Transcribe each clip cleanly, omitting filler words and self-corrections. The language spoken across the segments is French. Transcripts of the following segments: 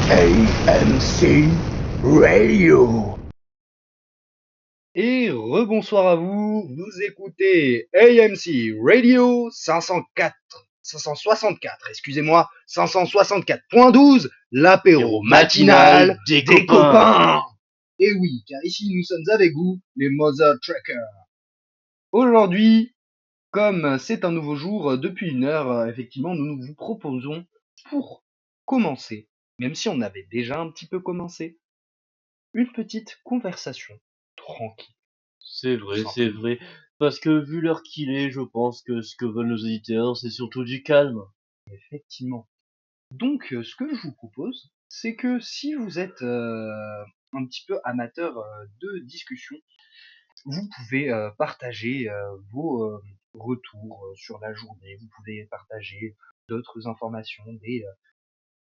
AMC Radio. Et rebonsoir à vous, vous écoutez AMC Radio 564, excusez-moi, 564.12, l'apéro matinal des copains. Et oui, car ici nous sommes avec vous, les Mother Trackers. Aujourd'hui, comme c'est un nouveau jour, depuis une heure, effectivement, nous vous proposons, pour commencer, même si on avait déjà un petit peu commencé, une petite conversation tranquille. C'est vrai. Parce que vu l'heure qu'il est, je pense que ce que veulent nos auditeurs, c'est surtout du calme. Effectivement. Donc, ce que je vous propose, c'est que si vous êtes un petit peu amateur de discussion, vous pouvez partager vos retours sur la journée, vous pouvez partager d'autres informations,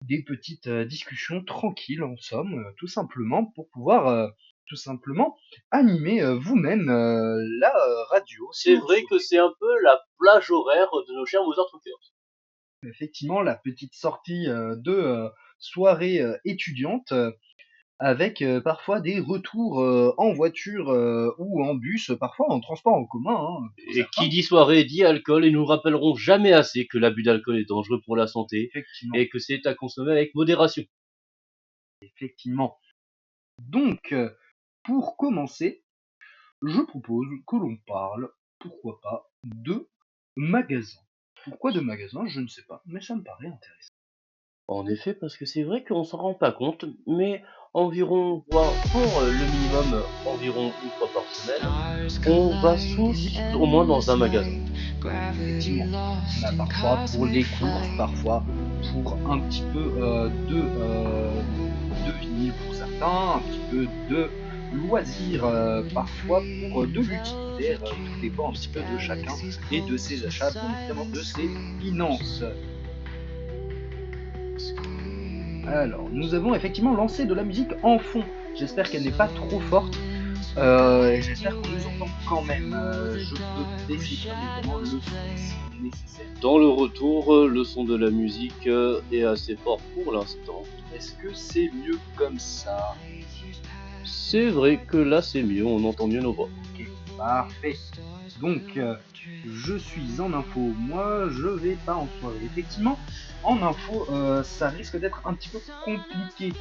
des petites discussions tranquilles en somme, tout simplement pour pouvoir tout simplement animer vous-même la radio. Si C'est vous vrai le que c'est un peu la plage horaire de nos chers Mother Truckers. effectivement la petite sortie de soirée étudiante avec parfois des retours en voiture ou en bus, parfois en transport en commun. Hein, pour Et certains. qui dit soirée dit alcool, et nous rappellerons jamais assez que l'abus d'alcool est dangereux pour la santé, Effectivement, et que c'est à consommer avec modération. effectivement. Donc, pour commencer, je propose que l'on parle, pourquoi pas, de magasins. Pourquoi de magasins, je ne sais pas, mais ça me paraît intéressant. En effet, parce que c'est vrai qu'on s'en rend pas compte, mais environ, voire pour le minimum, environ une fois par semaine, on va tous au moins dans un magasin. Effectivement, on a parfois pour les courses, parfois pour un petit peu de vinyle pour certains, un petit peu de loisirs, parfois pour de l'utilitaire, tout dépend un petit peu de chacun et de ses achats, bien évidemment de ses finances. Alors, nous avons effectivement lancé de la musique en fond. J'espère qu'elle n'est pas trop forte. Et j'espère qu'on nous entend quand même. Je peux baisser bien évidemment le son si nécessaire. Dans le retour, le son de la musique est assez fort pour l'instant. Est-ce que c'est mieux comme ça? C'est vrai que là c'est mieux, on entend mieux nos voix. Ok, parfait. Donc, je suis en info. Moi, je vais pas en soirée. Effectivement, en info, ça risque d'être un petit peu compliqué.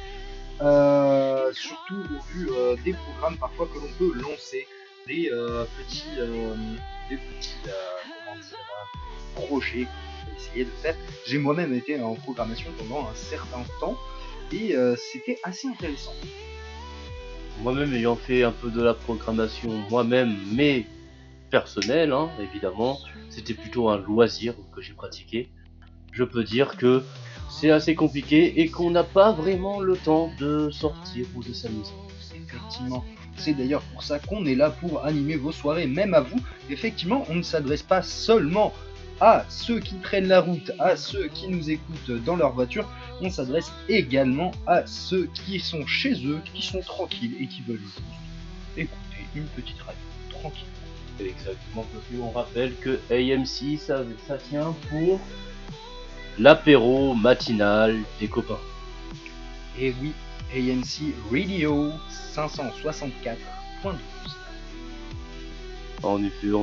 Surtout au vu des programmes parfois que l'on peut lancer, des petits comment dire, projets qu'on peut essayer de faire. J'ai moi-même été en programmation pendant un certain temps et c'était assez intéressant. Moi-même ayant fait un peu de la programmation moi-même, mais personnelle, hein, évidemment, c'était plutôt un loisir que j'ai pratiqué. Je peux dire que c'est assez compliqué et qu'on n'a pas vraiment le temps de sortir ou de s'amuser. Effectivement, c'est d'ailleurs pour ça qu'on est là pour animer vos soirées, même à vous. Effectivement, on ne s'adresse pas seulement à ceux qui prennent la route, à ceux qui nous écoutent dans leur voiture, on s'adresse également à ceux qui sont chez eux, qui sont tranquilles et qui veulent juste écouter une petite radio tranquille. Exactement, parce qu'on rappelle que AMC, ça tient pour l'apéro matinal des copains. Et oui, AMC Radio 564.12. En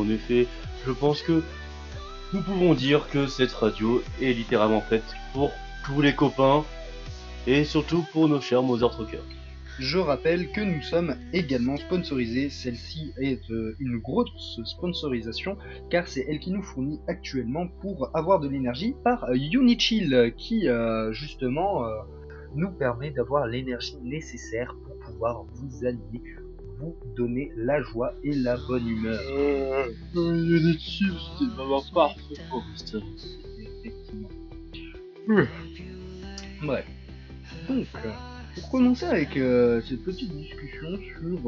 effet, je pense que nous pouvons dire que cette radio est littéralement faite pour tous les copains et surtout pour nos chers Mother Truckers. Je rappelle que nous sommes également sponsorisés. Celle-ci est une grosse sponsorisation car c'est elle qui nous fournit actuellement pour avoir de l'énergie par Unichill qui justement nous permet d'avoir l'énergie nécessaire pour pouvoir vous animer, vous donner la joie et la bonne humeur. Unichill, c'est vraiment parfait pour rester. Effectivement. Bref. Donc, pour commencer avec cette petite discussion sur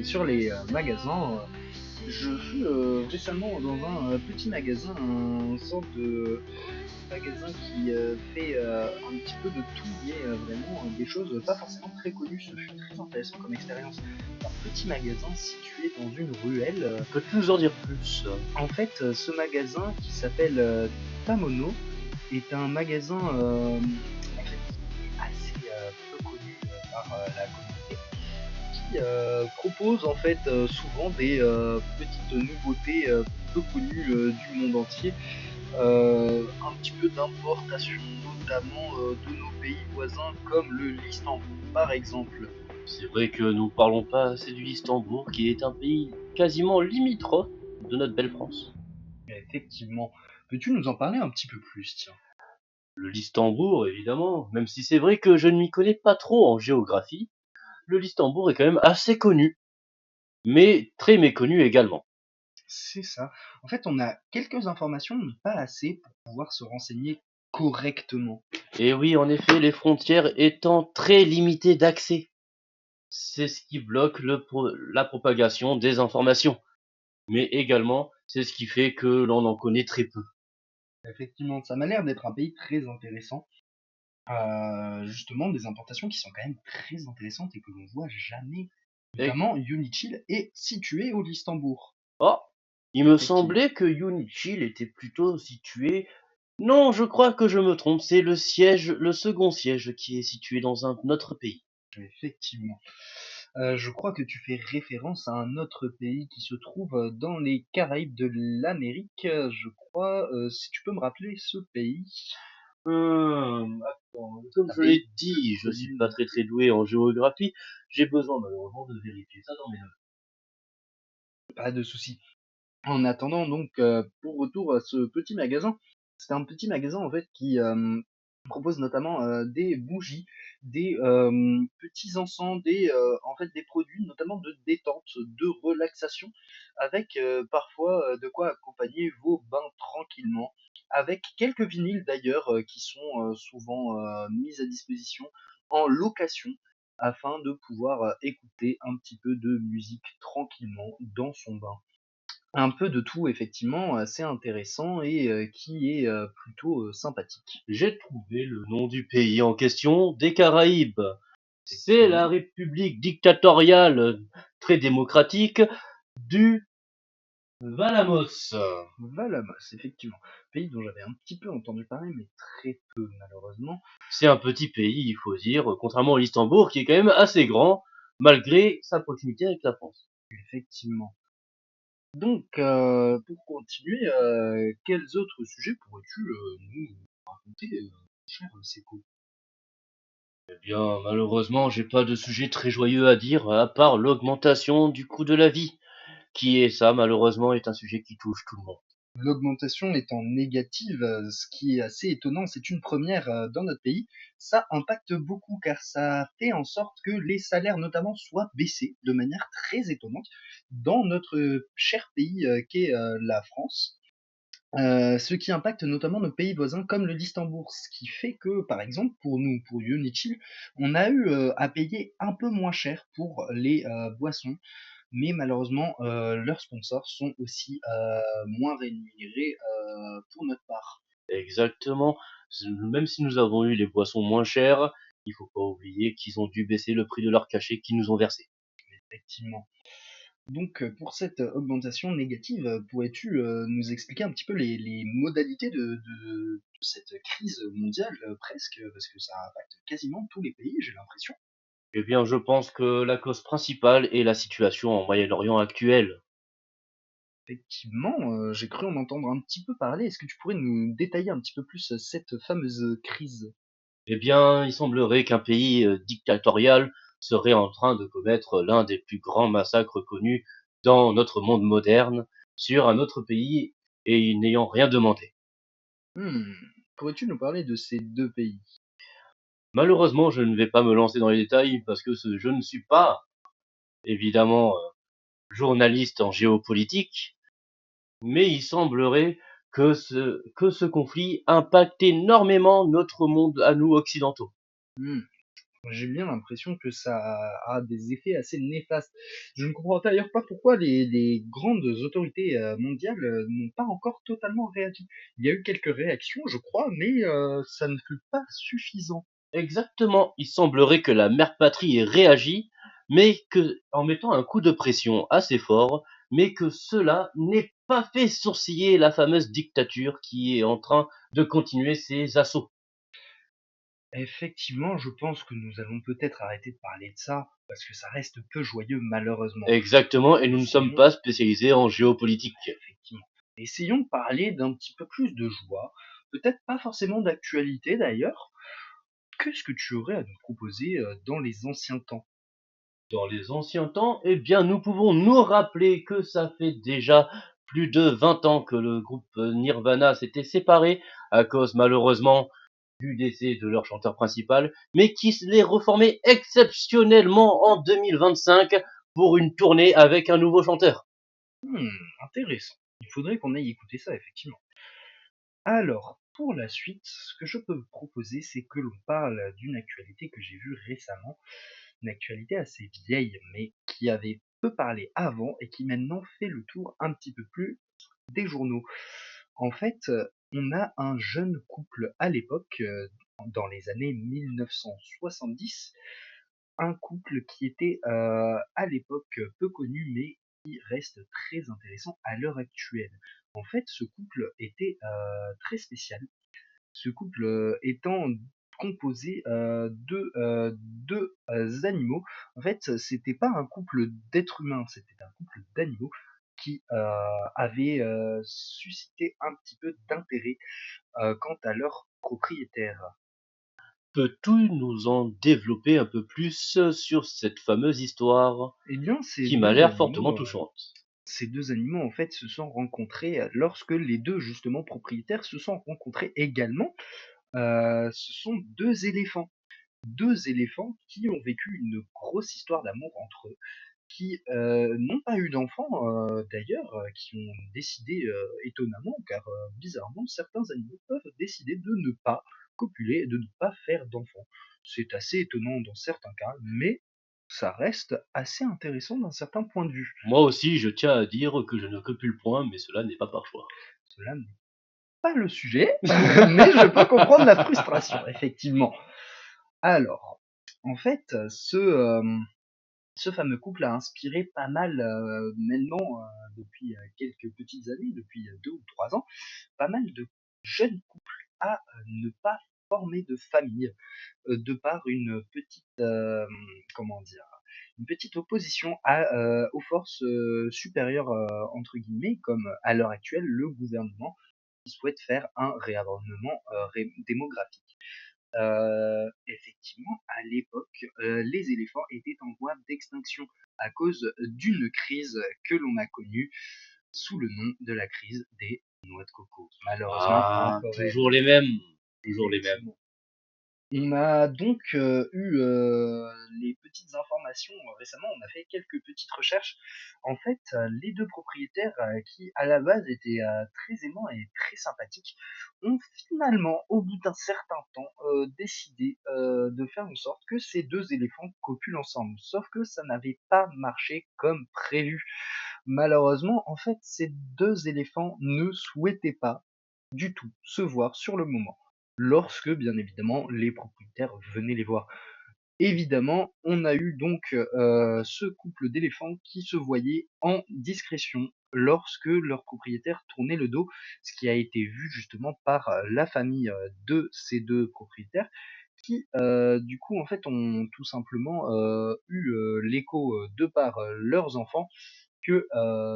sur les magasins, je suis récemment dans un petit magasin, un sorte de magasin qui fait un petit peu de tout, mais vraiment des choses pas forcément très connues. Ce fut très intéressant comme expérience. Un petit magasin situé dans une ruelle. Peux-tu nous en dire plus? En fait, ce magasin qui s'appelle Tamono est un magasin en fait, assez par la communauté, qui propose en fait souvent des petites nouveautés peu connues du monde entier, un petit peu d'importation notamment de nos pays voisins comme le l'Istanbul par exemple. C'est vrai que nous parlons pas assez du Luxembourg, qui est un pays quasiment limitrophe de notre belle France. Effectivement. Peux-tu nous en parler un petit peu plus, tiens? Le Luxembourg, évidemment, même si c'est vrai que je ne m'y connais pas trop en géographie, le Luxembourg est quand même assez connu, mais très méconnu également. C'est ça. En fait, on a quelques informations, mais pas assez pour pouvoir se renseigner correctement. Et oui, en effet, les frontières étant très limitées d'accès, c'est ce qui bloque la propagation des informations. Mais également, c'est ce qui fait que l'on en connaît très peu. Effectivement, ça m'a l'air d'être un pays très intéressant. Justement, des importations qui sont quand même très intéressantes et que l'on voit jamais. Et, Notamment, Unichill est situé au Luxembourg. oh, il me Effectivement. semblait que Unichill était plutôt situé. Non, je crois que je me trompe, c'est le siège, le second siège qui est situé dans un autre pays. Effectivement. Je crois que tu fais référence à un autre pays qui se trouve dans les Caraïbes de l'Amérique, je crois. Si tu peux me rappeler ce pays? Attends, comme Un je l'ai pays dit, je suis connu. pas très très doué en géographie. J'ai besoin malheureusement de vérifier ça dans mes notes. Pas de souci. En attendant donc, pour retour à ce petit magasin, c'est un petit magasin en fait qui propose notamment des bougies, des petits encens, des en fait des produits notamment de détente, de relaxation, avec parfois de quoi accompagner vos bains tranquillement, avec quelques vinyles d'ailleurs qui sont souvent mis à disposition en location afin de pouvoir écouter un petit peu de musique tranquillement dans son bain. Un peu de tout effectivement, assez intéressant et qui est, plutôt, sympathique. J'ai trouvé le nom du pays en question, des Caraïbes. C'est la Effectivement. République dictatoriale très démocratique du Valamos. Valamos, effectivement. Pays dont j'avais un petit peu entendu parler, mais très peu malheureusement. C'est un petit pays, il faut dire, contrairement à l'Istanbul, qui est quand même assez grand, malgré sa proximité avec la France. Effectivement. Donc, pour continuer, quels autres sujets pourrais-tu, nous raconter, cher Seco? Eh bien, malheureusement, j'ai pas de sujet très joyeux à dire, à part l'augmentation du coût de la vie, qui est ça, malheureusement, est un sujet qui touche tout le monde. L'augmentation étant négative, ce qui est assez étonnant, c'est une première dans notre pays, ça impacte beaucoup car ça fait en sorte que les salaires notamment soient baissés de manière très étonnante dans notre cher pays qu'est la France. Ce qui impacte notamment nos pays voisins comme le Luxembourg, ce qui fait que, par exemple, pour nous, pour Unichill, on a eu à payer un peu moins cher pour les boissons, mais malheureusement, leurs sponsors sont aussi moins rémunérés pour notre part. Exactement. Même si nous avons eu les boissons moins chères, il faut pas oublier qu'ils ont dû baisser le prix de leur cachet qu'ils nous ont versé. Effectivement. Donc, pour cette augmentation négative, pourrais-tu nous expliquer un petit peu les modalités de cette crise mondiale presque, parce que ça impacte quasiment tous les pays, j'ai l'impression. Eh bien, je pense que la cause principale est la situation en Moyen-Orient actuelle. Effectivement, j'ai cru en entendre un petit peu parler. Est-ce que tu pourrais nous détailler un petit peu plus cette fameuse crise? Eh bien, il semblerait qu'un pays dictatorial serait en train de commettre l'un des plus grands massacres connus dans notre monde moderne sur un autre pays et n'ayant rien demandé. Mmh. Pourrais-tu nous parler de ces 2 pays? Malheureusement, je ne vais pas me lancer dans les détails parce que je ne suis pas, évidemment, journaliste en géopolitique, mais il semblerait que ce conflit impacte énormément notre monde à nous occidentaux. Mmh. J'ai bien l'impression que ça a des effets assez néfastes. Je ne comprends d'ailleurs pas pourquoi les grandes autorités mondiales n'ont pas encore totalement réagi. Il y a eu quelques réactions, je crois, mais ça ne fut pas suffisant. Exactement, il semblerait que la mère patrie ait réagi, mais que, en mettant un coup de pression assez fort, mais que cela n'ait pas fait sourciller la fameuse dictature qui est en train de continuer ses assauts. Effectivement, je pense que nous allons peut-être arrêter de parler de ça, parce que ça reste peu joyeux malheureusement. Exactement, et nous ne sommes Essayons pas spécialisés en géopolitique. effectivement. Essayons de parler d'un petit peu plus de joie, peut-être pas forcément d'actualité d'ailleurs. Qu'est-ce que tu aurais à nous proposer dans les anciens temps? Dans les anciens temps, eh bien, nous pouvons nous rappeler que ça fait déjà plus de 20 ans que le groupe Nirvana s'était séparé à cause malheureusement du décès de leur chanteur principal, mais qui s'est reformé exceptionnellement en 2025 pour une tournée avec un nouveau chanteur. Hmm, intéressant. Il faudrait qu'on aille écouter ça, effectivement. Alors, pour la suite, ce que je peux vous proposer, c'est que l'on parle d'une actualité que j'ai vue récemment, une actualité assez vieille, mais qui avait peu parlé avant et qui maintenant fait le tour un petit peu plus des journaux. En fait, on a un jeune couple à l'époque, dans les années 1970, un couple qui était à l'époque peu connu, mais qui reste très intéressant à l'heure actuelle. En fait, ce couple était très spécial. Ce couple étant composé de deux animaux. En fait, c'était pas un couple d'êtres humains, c'était un couple d'animaux qui avait suscité un petit peu d'intérêt quant à leur propriétaire. Peux-tu nous en développer un peu plus sur cette fameuse histoire Eh bien, qui m'a l'air fortement touchante? ces deux animaux en fait se sont rencontrés lorsque les deux justement propriétaires se sont rencontrés également. Ce sont deux éléphants. Deux éléphants qui ont vécu une grosse histoire d'amour entre eux, qui n'ont pas eu d'enfants d'ailleurs, qui ont décidé étonnamment, car bizarrement certains animaux peuvent décider de ne pas copuler, de ne pas faire d'enfants. C'est assez étonnant dans certains cas, mais ça reste assez intéressant d'un certain point de vue. Moi aussi, je tiens à dire que je ne copule point, mais cela n'est pas par choix. Cela n'est pas le sujet, mais je peux comprendre la frustration, effectivement. Alors, en fait, ce fameux couple a inspiré pas mal maintenant, depuis quelques petites années, depuis 2 ou 3 ans, pas mal de jeunes couples à ne pas former de famille, de par une petite, comment dire, une petite opposition aux forces supérieures, entre guillemets, comme à l'heure actuelle le gouvernement qui souhaite faire un réarmement démographique. Effectivement, à l'époque, les éléphants étaient en voie d'extinction à cause d'une crise que l'on a connue sous le nom de la crise des noix de coco. Malheureusement en Ah, Corée, toujours les mêmes, toujours les mêmes. effectivement. On a donc eu les petites informations récemment, on a fait quelques petites recherches. En fait, les deux propriétaires qui à la base étaient très aimants et très sympathiques ont finalement, au bout d'un certain temps, décidé de faire en sorte que ces deux éléphants copulent ensemble. Sauf que ça n'avait pas marché comme prévu. Malheureusement, en fait, ces deux éléphants ne souhaitaient pas du tout se voir sur le moment lorsque, bien évidemment, les propriétaires venaient les voir. Évidemment, on a eu donc ce couple d'éléphants qui se voyait en discrétion lorsque leur propriétaire tournait le dos, ce qui a été vu justement par la famille de ces deux propriétaires qui, du coup, en fait, ont tout simplement eu l'écho de par leurs enfants que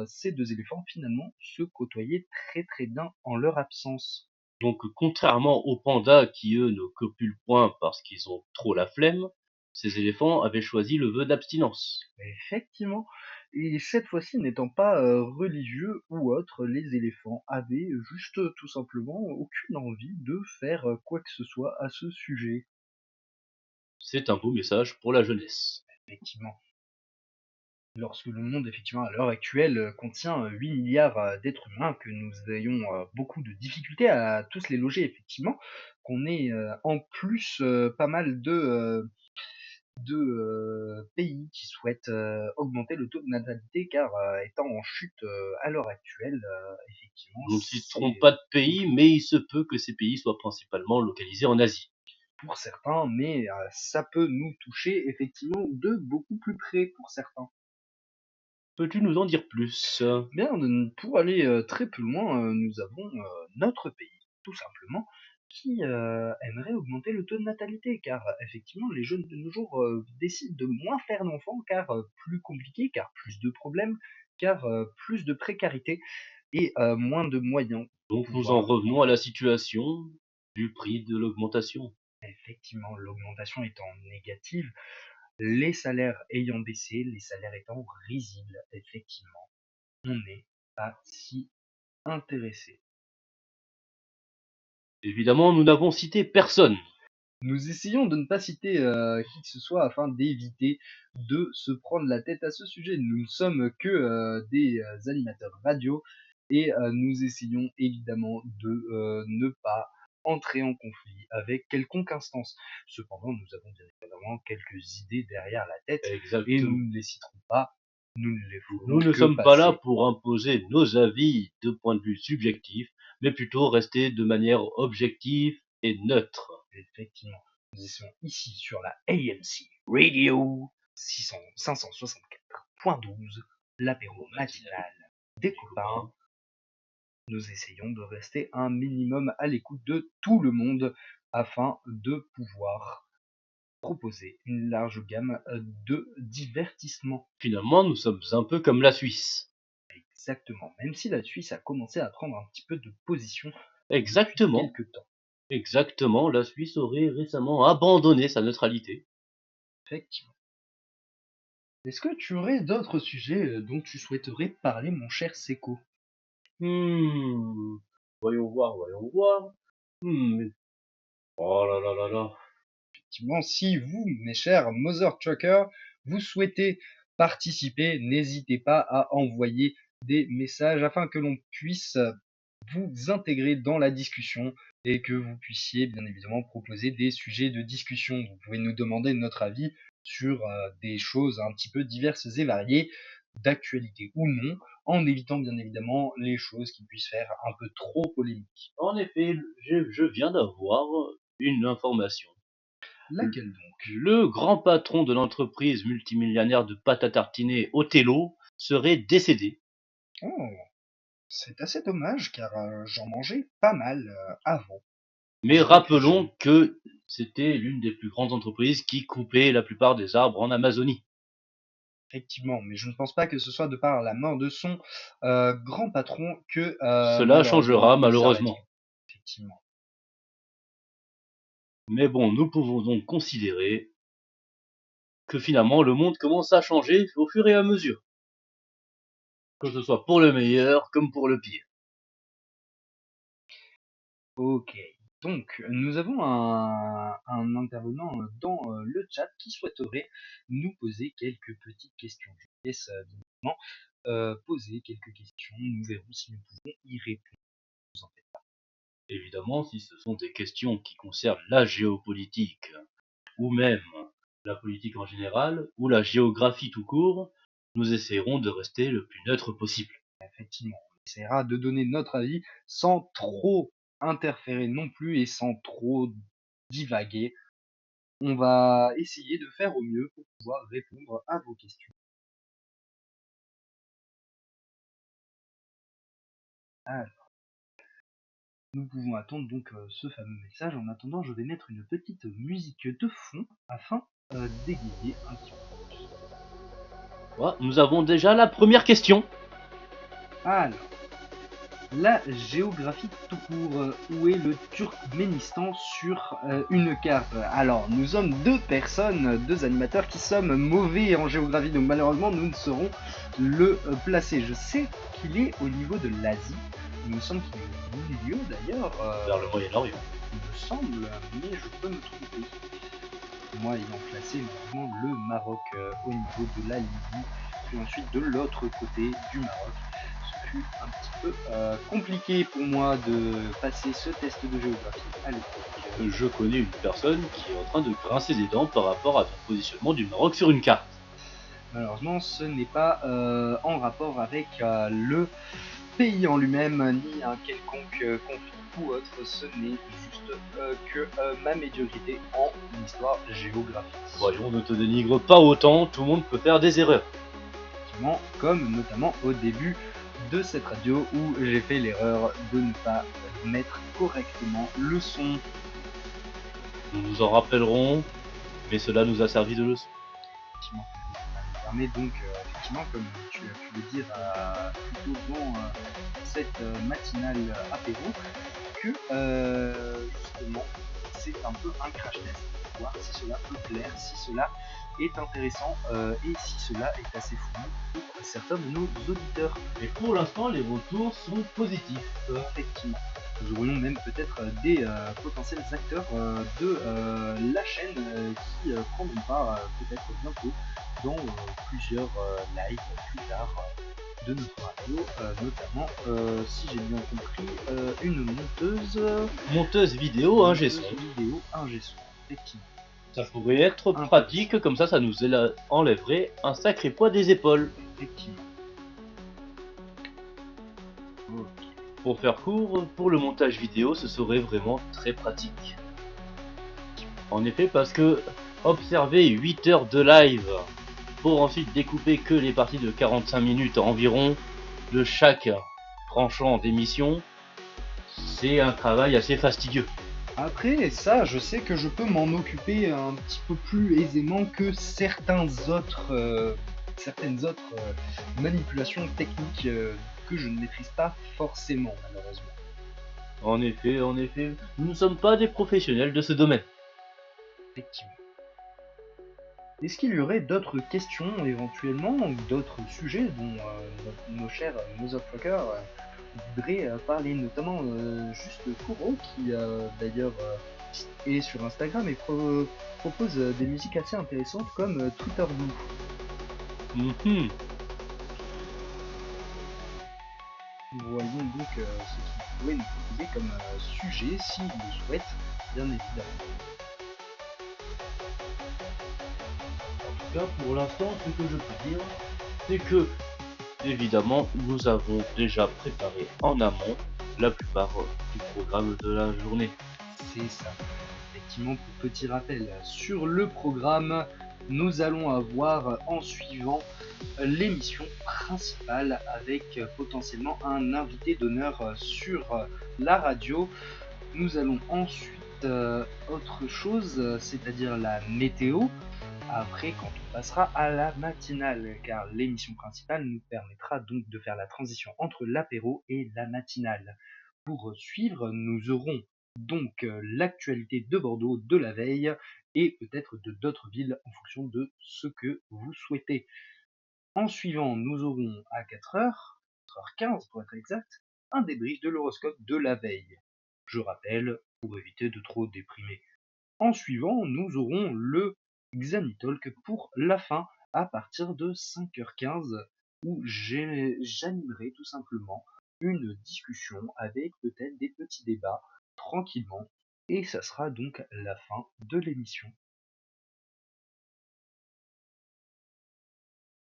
ces deux éléphants finalement se côtoyaient très très bien en leur absence. Donc, contrairement aux pandas qui, eux, ne copulent point parce qu'ils ont trop la flemme, ces éléphants avaient choisi le vœu d'abstinence. Effectivement. Et cette fois-ci, n'étant pas religieux ou autre, les éléphants avaient juste tout simplement aucune envie de faire quoi que ce soit à ce sujet. C'est un beau message pour la jeunesse. Effectivement. Lorsque le monde, effectivement, à l'heure actuelle, contient 8 milliards d'êtres humains, que nous ayons beaucoup de difficultés à tous les loger, effectivement, qu'on ait en plus pas mal de pays qui souhaitent augmenter le taux de natalité, car étant en chute à l'heure actuelle, effectivement, Nous ne citerons c'est pas de pays, mais il se peut que ces pays soient principalement localisés en Asie. pour certains, mais ça peut nous toucher effectivement de beaucoup plus près pour certains. Peux-tu nous en dire plus? Bien, pour aller très plus loin, nous avons notre pays, tout simplement, qui aimerait augmenter le taux de natalité, car effectivement les jeunes de nos jours décident de moins faire d'enfants, car plus compliqué, car plus de problèmes, car plus de précarité et moins de moyens. Donc nous en revenons à la situation du prix de l'augmentation. Effectivement, l'augmentation étant négative, les salaires ayant baissé, les salaires étant risibles, effectivement, on n'est pas si intéressé. Évidemment, nous n'avons cité personne. Nous essayons de ne pas citer qui que ce soit afin d'éviter de se prendre la tête à ce sujet. Nous ne sommes que des animateurs radio et nous essayons évidemment de ne pas entrer en conflit avec quelconque instance. Cependant, nous avons bien évidemment quelques idées derrière la tête et nous ne les citerons pas. Nous ne les ferons Nous ne que sommes passer. pas là pour imposer nos avis de point de vue subjectif, mais plutôt rester de manière objective et neutre. Effectivement, nous essayons ici sur la AMC Radio 564.12, l'apéro matinal des copains. Nous essayons de rester un minimum à l'écoute de tout le monde afin de pouvoir proposer une large gamme de divertissements. Finalement, nous sommes un peu comme la Suisse. Exactement, même si la Suisse a commencé à prendre un petit peu de position Exactement. depuis quelques temps. Exactement, la Suisse aurait récemment abandonné sa neutralité. Effectivement. Est-ce que tu aurais d'autres sujets dont tu souhaiterais parler, mon cher Seco? Voyons voir. Oh là là là là. Effectivement, si vous, mes chers Mother Truckers, vous souhaitez participer, n'hésitez pas à envoyer des messages afin que l'on puisse vous intégrer dans la discussion et que vous puissiez bien évidemment proposer des sujets de discussion. Vous pouvez nous demander notre avis sur des choses un petit peu diverses et variées, d'actualité ou non, en évitant bien évidemment les choses qui puissent faire un peu trop polémique. En effet, je viens d'avoir une information. Laquelle donc? Le grand patron de l'entreprise multimillionnaire de pâte à tartiner Othello serait décédé. Oh, c'est assez dommage car j'en mangeais pas mal avant. Mais rappelons que c'était l'une des plus grandes entreprises qui coupait la plupart des arbres en Amazonie. Effectivement, mais je ne pense pas que ce soit de par la mort de son grand patron que Cela changera malheureusement. Effectivement. Mais bon, nous pouvons donc considérer que finalement le monde commence à changer au fur et à mesure. Que ce soit pour le meilleur comme pour le pire. Ok, donc nous avons un intervenant dans le chat qui souhaiterait nous poser quelques petites questions. Je vous laisse bien évidemment poser quelques questions, nous verrons si nous pouvons y répondre. Vous en faites pas. Évidemment, si ce sont des questions qui concernent la géopolitique, ou même la politique en général, ou la géographie tout court, nous essaierons de rester le plus neutre possible. Effectivement, on essaiera de donner notre avis sans trop interférer non plus et sans trop divaguer. On va essayer de faire au mieux pour pouvoir répondre à vos questions. Alors, nous pouvons attendre donc ce fameux message. En attendant, je vais mettre une petite musique de fond afin d'égayer un petit peu. Voilà, nous avons déjà la première question. Alors, la géographie tout court, où est le Turkménistan sur une carte? Alors, nous sommes deux personnes, deux animateurs qui sommes mauvais en géographie, donc malheureusement nous ne saurons le placer. Je sais qu'il est au niveau de l'Asie, il me semble qu'il est au milieu d'ailleurs, Vers le Moyen-Orient. il me semble, mais je peux me tromper. Moi ayant placé malheureusement le Maroc au niveau de la Libye, puis ensuite de l'autre côté du Maroc. Ce fut un petit peu compliqué pour moi de passer ce test de géographie à l'époque. Je connais une personne qui est en train de grincer des dents par rapport à ton positionnement du Maroc sur une carte. Malheureusement, ce n'est pas en rapport avec le pays en lui-même, ni un quelconque conflit ou autre, ce n'est juste que ma médiocrité en histoire géographique. Voyons, ne te dénigre pas autant, tout le monde peut faire des erreurs. Comme notamment au début de cette radio où j'ai fait l'erreur de ne pas mettre correctement le son. Nous nous en rappellerons, mais cela nous a servi de leçon. Effectivement, ça nous permet donc, effectivement, comme tu as pu le dire plus tôt dans cette matinale apéro, que justement c'est un peu un crash test pour voir si cela peut plaire, si cela est intéressant et si cela est assez fou pour certains de nos auditeurs. Et pour l'instant, les retours sont positifs. Effectivement. Nous aurions même peut-être des potentiels acteurs de la chaîne qui prendront part peut-être bientôt dans plusieurs lives plus tard de notre radio, notamment, si j'ai bien compris, une Monteuse vidéo, ingé son. vidéo ingé son, effectivement. Ça pourrait être Intéressant. pratique, comme ça nous enlèverait un sacré poids des épaules. Effectivement. Ok. Pour faire court, pour le montage vidéo, ce serait vraiment très pratique. En effet, parce que observer 8 heures de live pour ensuite découper que les parties de 45 minutes environ de chaque tranchant d'émission, c'est un travail assez fastidieux. Après, ça, je sais que je peux m'en occuper un petit peu plus aisément que certaines autres manipulations techniques que je ne maîtrise pas forcément, malheureusement. En effet, nous ne sommes pas des professionnels de ce domaine. Effectivement. Est-ce qu'il y aurait d'autres questions éventuellement, ou d'autres sujets dont nos chers motherfuckers voudraient parler, notamment juste Kuro qui d'ailleurs est sur Instagram et propose des musiques assez intéressantes comme Twitter Blue. Voyons donc ce qu'il pourrait nous proposer comme sujet s'il le souhaite, bien évidemment. En tout cas, pour l'instant, ce que je peux dire, c'est que, évidemment, nous avons déjà préparé en amont la plupart du programme de la journée. C'est ça. Effectivement, pour petit rappel, sur le programme, nous allons avoir en suivant l'émission principale avec potentiellement un invité d'honneur sur la radio. Nous allons ensuite autre chose, c'est-à-dire la météo. Après, quand on passera à la matinale, car l'émission principale nous permettra donc de faire la transition entre l'apéro et la matinale. Pour suivre, nous aurons donc l'actualité de Bordeaux de la veille et peut-être de d'autres villes en fonction de ce que vous souhaitez. En suivant, nous aurons à 4h, 4h15 pour être exact, un débrief de l'horoscope de la veille. Je rappelle, pour éviter de trop déprimer. En suivant, nous aurons le Xanitalk pour la fin à partir de 5h15 où j'animerai tout simplement une discussion avec peut-être des petits débats tranquillement et ça sera donc la fin de l'émission.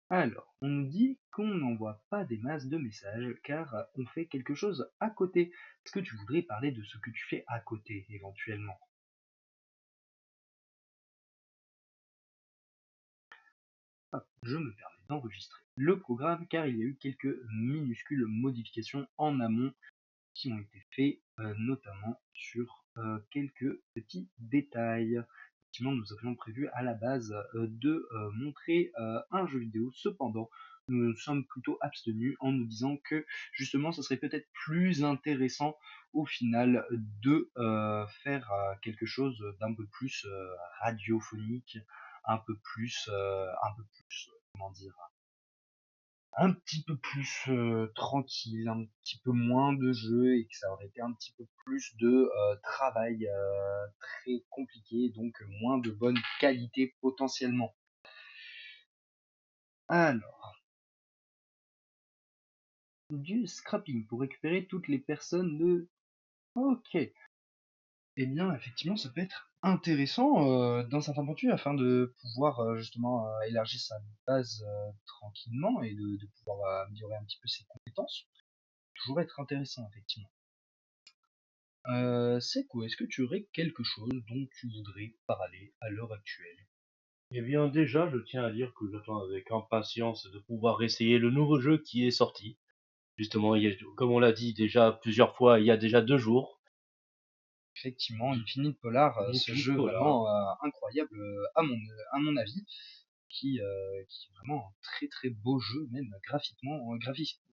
Alors, on nous dit qu'on n'envoie pas des masses de messages car on fait quelque chose à côté. Est-ce que tu voudrais parler de ce que tu fais à côté éventuellement? Hop, je me permets d'enregistrer le programme car il y a eu quelques minuscules modifications en amont qui ont été faites, notamment sur quelques petits détails. Effectivement, nous avions prévu à la base de montrer un jeu vidéo. Cependant, nous nous sommes plutôt abstenus en nous disant que justement, ce serait peut-être plus intéressant au final de faire quelque chose d'un peu plus radiophonique, un peu plus, comment dire, un petit peu plus tranquille, un petit peu moins de jeux et que ça aurait été un petit peu plus de travail très compliqué, donc moins de bonne qualité potentiellement. Alors, du scrapping pour récupérer toutes les personnes de... Ok. Eh bien, effectivement, ça peut être intéressant dans certains points de vue afin de pouvoir justement élargir sa base tranquillement et de pouvoir améliorer un petit peu ses compétences. Toujours être intéressant, effectivement. C'est quoi? Est-ce que tu aurais quelque chose dont tu voudrais parler à l'heure actuelle? Eh bien déjà, je tiens à dire que j'attends avec impatience de pouvoir essayer le nouveau jeu qui est sorti. Justement, comme on l'a dit déjà plusieurs fois, il y a déjà 2 jours. Effectivement, Infinite Polar, ce Infinite jeu Polar. vraiment incroyable à mon avis, qui est vraiment un très très beau jeu, même graphiquement, graphiquement,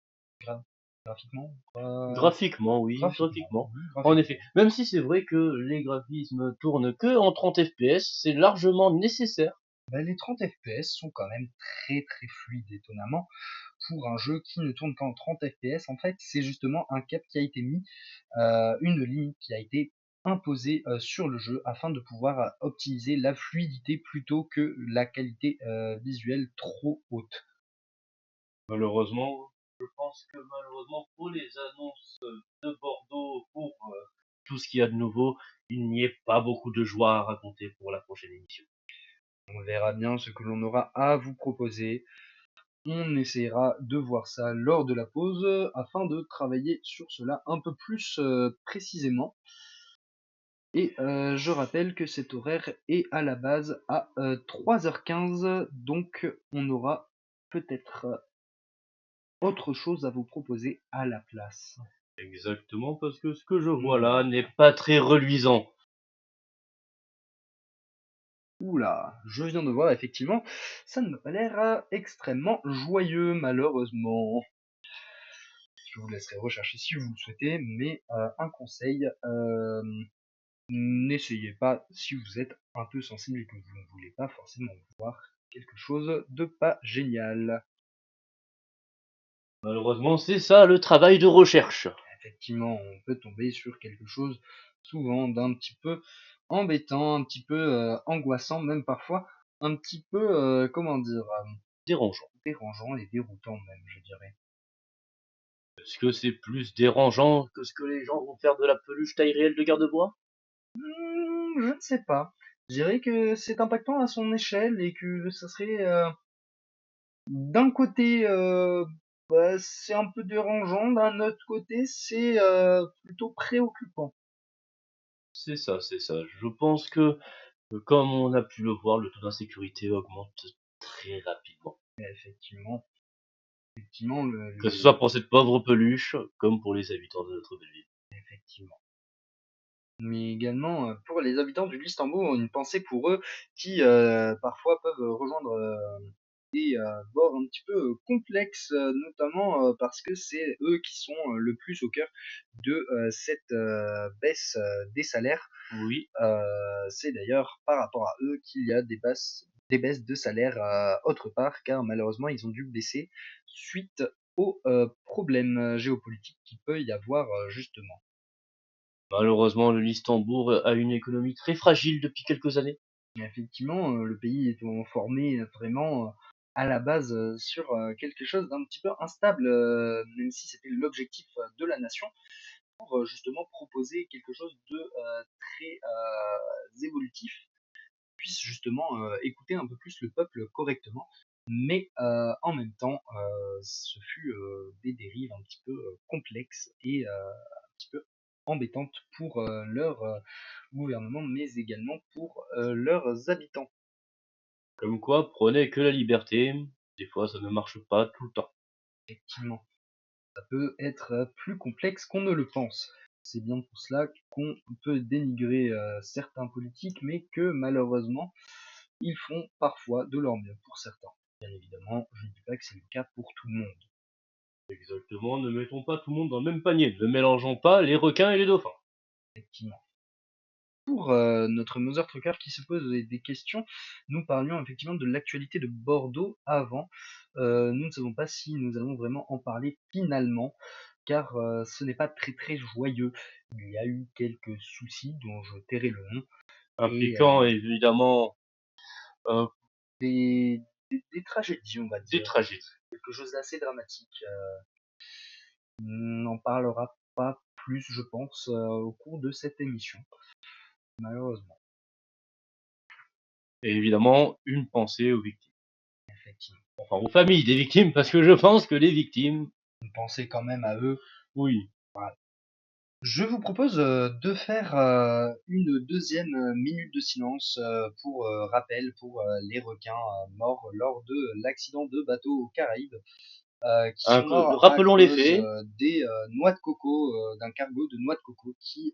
Graphiquement, oui, graphiquement. En effet, même si c'est vrai que les graphismes tournent que en 30 FPS, c'est largement nécessaire. Bah, les 30 FPS sont quand même très très fluides, étonnamment, pour un jeu qui ne tourne qu'en 30 FPS. En fait, c'est justement un cap qui a été mis, une limite qui a été imposée sur le jeu afin de pouvoir optimiser la fluidité plutôt que la qualité visuelle trop haute. Malheureusement, je pense que malheureusement pour les annonces de Bordeaux, pour tout ce qu'il y a de nouveau, il n'y ait pas beaucoup de joie à raconter pour la prochaine émission. On verra bien ce que l'on aura à vous proposer. On essaiera de voir ça lors de la pause afin de travailler sur cela un peu plus précisément. Et je rappelle que cet horaire est à la base à 3h15, donc on aura peut-être autre chose à vous proposer à la place. Exactement, parce que ce que je vois là n'est pas très reluisant. Oula, je viens de voir effectivement, ça ne m'a pas l'air extrêmement joyeux malheureusement. Je vous laisserai rechercher si vous le souhaitez, mais un conseil, n'essayez pas si vous êtes un peu sensible et que vous ne voulez pas forcément voir quelque chose de pas génial. Malheureusement, c'est ça le travail de recherche. Effectivement, on peut tomber sur quelque chose souvent d'un petit peu embêtant, un petit peu angoissant, même parfois un petit peu, comment dire, Dérangeant. dérangeant et déroutant même, je dirais. Est-ce que c'est plus dérangeant que ce que les gens vont faire de la peluche taille réelle de garde-bois? Je ne sais pas. Je dirais que c'est impactant à son échelle et que ça serait, d'un côté, bah, c'est un peu dérangeant, d'un autre côté, c'est plutôt préoccupant. C'est ça, c'est ça. Je pense que, comme on a pu le voir, le taux d'insécurité augmente très rapidement. Et effectivement, Que ce soit pour cette pauvre peluche, comme pour les habitants de notre belle ville. effectivement. Mais également pour les habitants du Luxembourg, une pensée pour eux qui parfois peuvent rejoindre des bords un petit peu complexes, notamment parce que c'est eux qui sont le plus au cœur de cette baisse des salaires. Oui, C'est d'ailleurs par rapport à eux qu'il y a des baisses de salaire autre part, car malheureusement ils ont dû baisser suite aux problèmes géopolitiques qu'il peut y avoir justement. malheureusement, le Luxembourg a une économie très fragile depuis quelques années. Effectivement, le pays étant formé vraiment à la base sur quelque chose d'un petit peu instable, même si c'était l'objectif de la nation, pour justement proposer quelque chose de très évolutif, puisse justement écouter un peu plus le peuple correctement. Mais en même temps, ce fut des dérives un petit peu complexes et un petit peu embêtantes pour leur gouvernement, mais également pour leurs habitants. Comme quoi, prenez que la liberté. Des fois, ça ne marche pas tout le temps. Effectivement, ça peut être plus complexe qu'on ne le pense. C'est bien pour cela qu'on peut dénigrer certains politiques, mais que malheureusement, ils font parfois de leur mieux pour certains. Bien évidemment, je ne dis pas que c'est le cas pour tout le monde. Exactement, ne mettons pas tout le monde dans le même panier. Ne mélangeons pas les requins et les dauphins. Effectivement. Pour notre Mother Trucker qui se pose des questions, nous parlions effectivement de l'actualité de Bordeaux avant. Nous ne savons pas si nous allons vraiment en parler finalement, car ce n'est pas très très joyeux. Il y a eu quelques soucis dont je tairai le nom, et Impliquant évidemment des tragédies, on va des dire. tragédies. Quelque chose d'assez dramatique. On n'en parlera pas plus, je pense, au cours de cette émission, malheureusement. Et évidemment, une pensée aux victimes. Effectivement. Enfin, aux familles des victimes, parce que je pense que les victimes, Une pensée quand même à eux. oui. Voilà. Je vous propose de faire une deuxième minute de silence pour rappel pour les requins morts lors de l'accident de bateau aux Caraïbes. qui sont morts à Rappelons les cause faits. des noix de coco, d'un cargo de noix de coco qui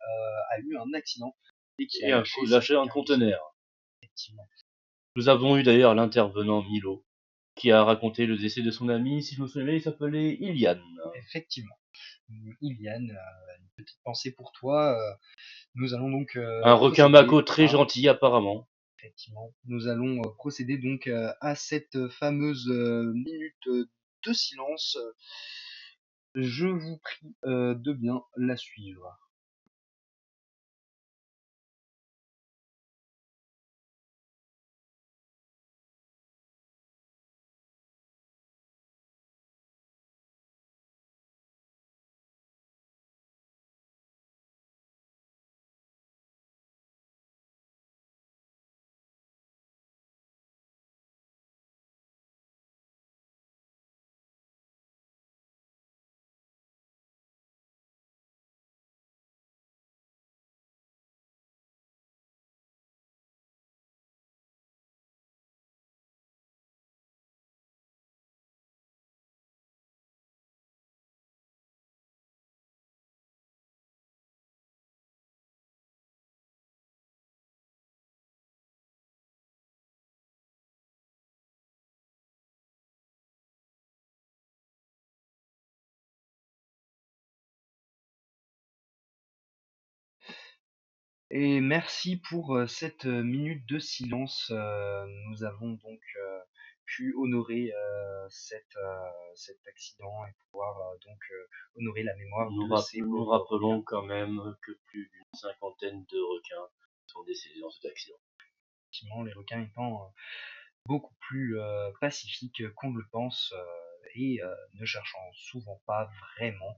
a eu un accident et qui a Lâché un cargaison, conteneur. effectivement. Nous avons eu d'ailleurs l'intervenant Milo, qui a raconté le décès de son ami, si je me souviens bien, il s'appelait Ilian. Effectivement. Iliane, une petite pensée pour toi. Nous allons donc Un requin mako très gentil apparemment. effectivement, nous allons procéder donc à cette fameuse minute de silence. Je vous prie de bien la suivre. Et merci pour cette minute de silence. Nous avons donc pu honorer cet accident et pouvoir donc honorer la mémoire de ces Nous pauvres rappelons quand même que plus d'une cinquantaine de requins sont décédés dans cet accident. effectivement, les requins étant beaucoup plus pacifiques qu'on ne le pense et ne cherchant souvent pas vraiment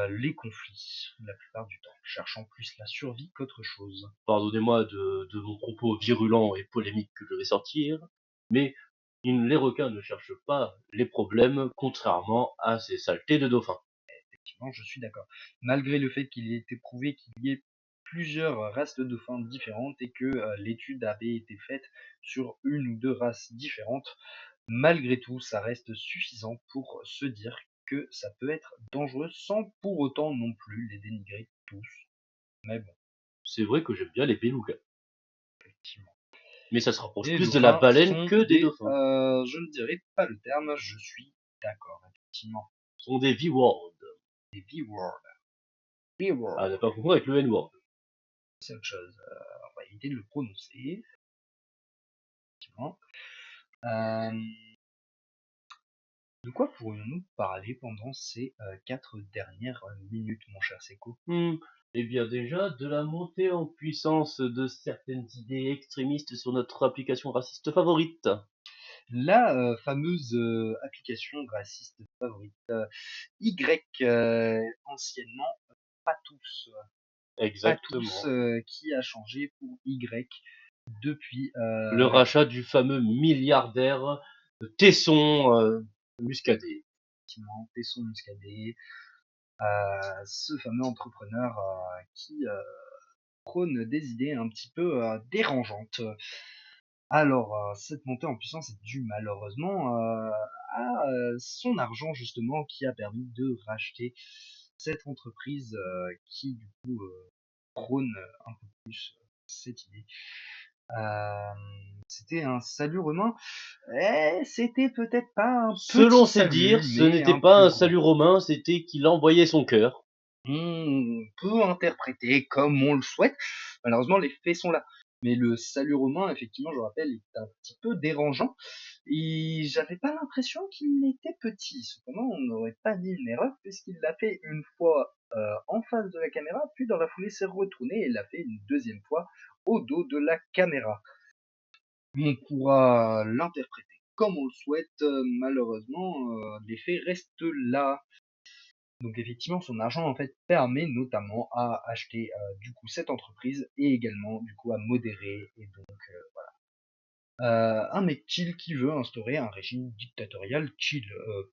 les conflits la plupart du temps, cherchant plus la survie qu'autre chose. Pardonnez-moi de mon propos virulent et polémique que je vais sortir, mais les requins ne cherchent pas les problèmes, contrairement à ces saletés de dauphins. Effectivement, je suis d'accord. Malgré le fait qu'il ait été prouvé qu'il y ait plusieurs races de dauphins différentes et que l'étude avait été faite sur une ou deux races différentes, malgré tout, ça reste suffisant pour se dire que ça peut être dangereux sans pour autant non plus les dénigrer tous. Mais bon, C'est vrai que j'aime bien les belugas, effectivement. mais ça se rapproche Les plus de la dauphins baleine sont que des dauphins. je ne dirais pas le terme, je suis d'accord, effectivement. Ce sont des V-World. Des V-World. Ah, ne pas confondre avec le N-Word. C'est autre chose. On va éviter de le prononcer. Effectivement. De quoi pourrions-nous parler pendant ces 4 dernières minutes, mon cher Seco? Eh bien déjà, de la montée en puissance de certaines idées extrémistes sur notre application raciste favorite. La fameuse application raciste favorite, Y, anciennement pas tous, Exactement. qui a changé pour Y depuis Le rachat du fameux milliardaire Tesson Muscadet. effectivement Tesson Muscadet, ce fameux entrepreneur qui prône des idées un petit peu dérangeantes. Alors, cette montée en puissance est due malheureusement à son argent justement qui a permis de racheter cette entreprise qui du coup prône un peu plus cette idée. C'était un salut romain. C'était peut-être pas un Selon petit ses salut, dires, ce mais n'était un pas plus un grand. salut romain, c'était qu'il envoyait son cœur. On peut interpréter comme on le souhaite. Malheureusement, les faits sont là. Mais le salut romain, effectivement, je rappelle, est un petit peu dérangeant. Et j'avais pas l'impression qu'il était petit. Cependant, on n'aurait pas dit une erreur puisqu'il l'a fait une fois en face de la caméra, puis dans la foulée s'est retourné et l'a fait une deuxième fois au dos de la caméra. On pourra l'interpréter comme on le souhaite. Malheureusement, les faits restent là. Donc effectivement, son argent en fait permet notamment à acheter du coup cette entreprise et également du coup à modérer et donc un mec chill qui veut instaurer un régime dictatorial chill,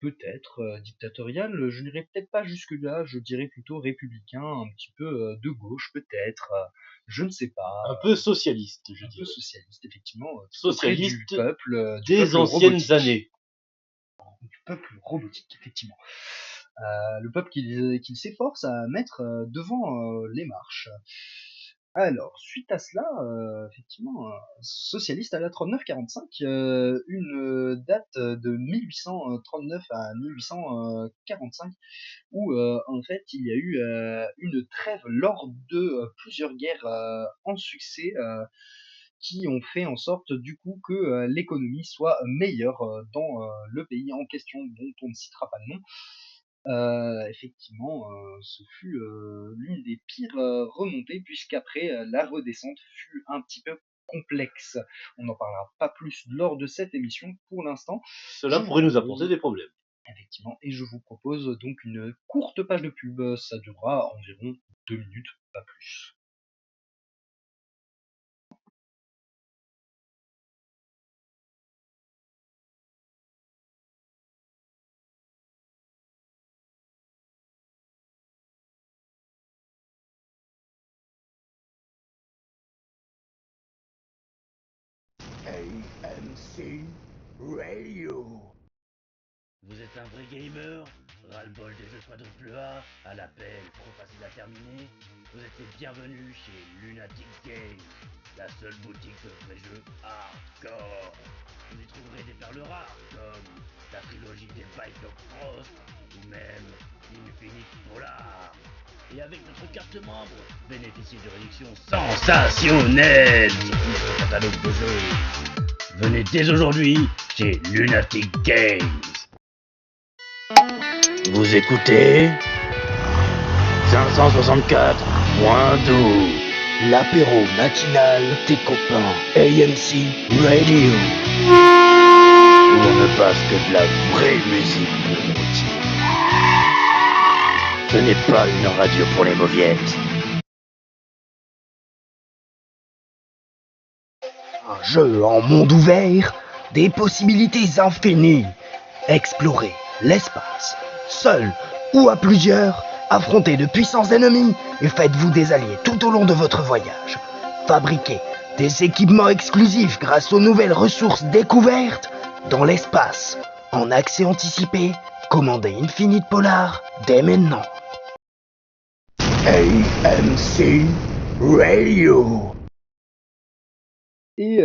peut-être dictatorial, je n'irai peut-être pas jusque là, je dirais plutôt républicain, un petit peu de gauche peut-être, je ne sais pas, Un peu socialiste, je un peu dirais. socialiste effectivement, tout auprès du Socialiste peuple des anciennes robotique. années. du peuple robotique, effectivement. Le peuple qu'il s'efforce à mettre devant les marches. Alors, suite à cela, effectivement, socialiste à la 3945, une date de 1839 à 1845, où en fait il y a eu une trêve lors de plusieurs guerres en succès qui ont fait en sorte du coup que l'économie soit meilleure dans le pays en question dont on ne citera pas le nom. Effectivement, ce fut l'une des pires remontées puisqu'après la redescente fut un petit peu complexe. On n'en parlera pas plus lors de cette émission pour l'instant. Cela Je pourrait vous nous apporter propose- des problèmes. Effectivement, et je vous propose donc une courte page de pub. Ça durera environ 2 minutes, pas plus. AMC Radio. Vous êtes un vrai gamer? Ras-le-bol des jeux AAA, à l'appel trop facile à terminer? Vous êtes les bienvenus chez Lunatic Games, la seule boutique de vrais jeux hardcore. Vous y trouverez des perles rares comme la trilogie des Bite of Frost ou même Infinite Polar. Et avec notre carte membre, bénéficiez de réductions sensationnelles sur tout notre catalogue de jeux. Venez dès aujourd'hui chez Lunatic Games. Vous écoutez 564.12, L'apéro matinal des copains AMC Radio. où on ne passe que de la vraie musique pour le motif. Ce n'est pas une radio pour les mauviettes. Un jeu en monde ouvert, des possibilités infinies. Explorez l'espace, seul ou à plusieurs, affrontez de puissants ennemis et faites-vous des alliés tout au long de votre voyage. Fabriquez des équipements exclusifs grâce aux nouvelles ressources découvertes dans l'espace. En accès anticipé, commandez Infinite Polar dès maintenant. AMC Radio. Et